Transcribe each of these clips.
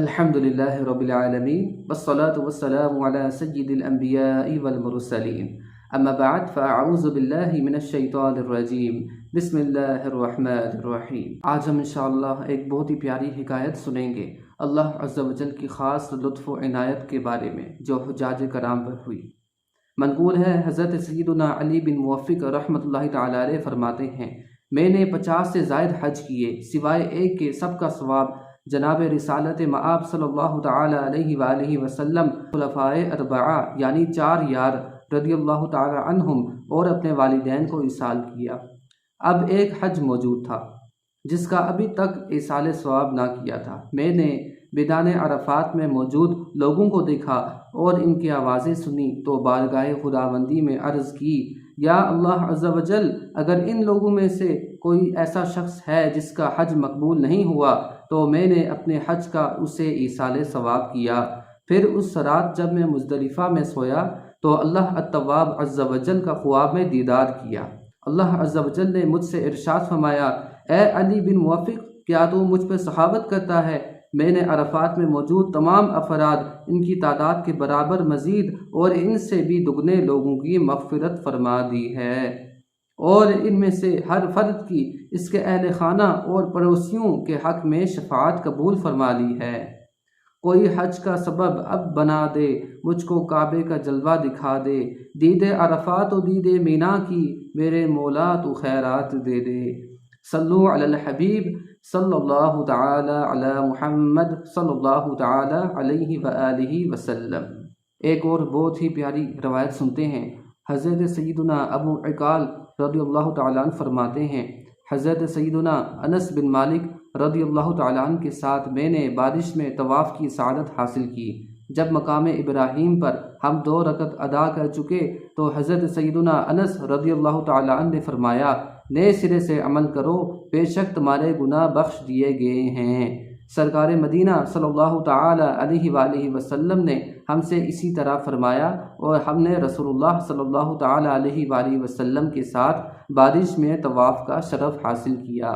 الحمد لله رب العالمين والصلاة والسلام على سيد الأنبياء والمرسلين أما بعد فأعوذ بالله من الشیطان الرجیم بسم اللہ الرحمن الرحیم۔ آج ہم انشاءاللہ ایک بہت ہی پیاری حکایت سنیں گے اللہ عز و جل کی خاص لطف و عنایت کے بارے میں جو حجاج کرام پر ہوئی۔ منقول ہے حضرت سیدنا علی بن موفق رحمۃ اللہ تعالی علیہ فرماتے ہیں، میں نے 50 سے زائد حج کیے سوائے ایک کے سب کا ثواب جناب رسالت مآب صلی اللہ تعالی علیہ وآلہ وسلم، خلفائے اربعہ یعنی 4 یار رضی اللہ تعالی عنہم اور اپنے والدین کو ایصال کیا۔ اب ایک حج موجود تھا جس کا ابھی تک ایصال ثواب نہ کیا تھا۔ میں نے میدان عرفات میں موجود لوگوں کو دیکھا اور ان کی آوازیں سنی تو بارگاہ خداوندی میں عرض کی، یا اللہ عز و جل، اگر ان لوگوں میں سے کوئی ایسا شخص ہے جس کا حج مقبول نہیں ہوا تو میں نے اپنے حج کا اسے ایصال ثواب کیا۔ پھر اس رات جب میں مزدلفہ میں سویا تو اللہ التواب عز و جل کا خواب میں دیدار کیا۔ اللہ عز و جل نے مجھ سے ارشاد فرمایا، اے علی بن موفق، کیا تو مجھ پہ سخاوت کرتا ہے؟ میں نے عرفات میں موجود تمام افراد، ان کی تعداد کے برابر مزید اور ان سے بھی دگنے لوگوں کی مغفرت فرما دی ہے، اور ان میں سے ہر فرد کی اس کے اہل خانہ اور پڑوسیوں کے حق میں شفاعت قبول فرما لی ہے۔ کوئی حج کا سبب اب بنا دے، مجھ کو کعبے کا جلوہ دکھا دے، دید عرفات و دید مینا کی میرے مولا تو خیرات دے دے۔ صلو علی الحبیب صلی اللہ تعالی علی محمد صلی اللہ تعالی علیہ وآلہ وسلم۔ ایک اور بہت ہی پیاری روایت سنتے ہیں۔ حضرت سیدنا ابو عقال رضی اللہ تعالیٰ عنہ فرماتے ہیں، حضرت سیدنا انس بن مالک رضی اللہ تعالیٰ عنہ کے ساتھ میں نے بارش میں طواف کی سعادت حاصل کی۔ جب مقام ابراہیم پر ہم 2 رکعت ادا کر چکے تو حضرت سیدنا انس رضی اللہ تعالیٰ عنہ نے فرمایا، نئے سرے سے عمل کرو، بے شک تمہارے گناہ بخش دیے گئے ہیں۔ سرکار مدینہ صلی اللہ تعالی علیہ وآلہ وسلم نے ہم سے اسی طرح فرمایا، اور ہم نے رسول اللہ صلی اللہ تعالی علیہ وآلہ وسلم کے ساتھ بارش میں طواف کا شرف حاصل کیا۔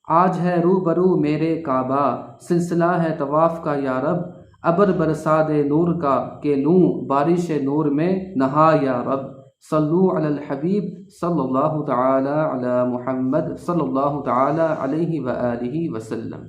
آج ہے روبرو میرے کعبہ، سلسلہ ہے طواف کا یا رب، ابر برسا دے نور کا کہ لوں بارش نور میں نہا یا رب۔ صلو علی الحبیب صلی اللہ تعالی علی محمد صلی اللہ تعالی علیہ وآلہ وسلم۔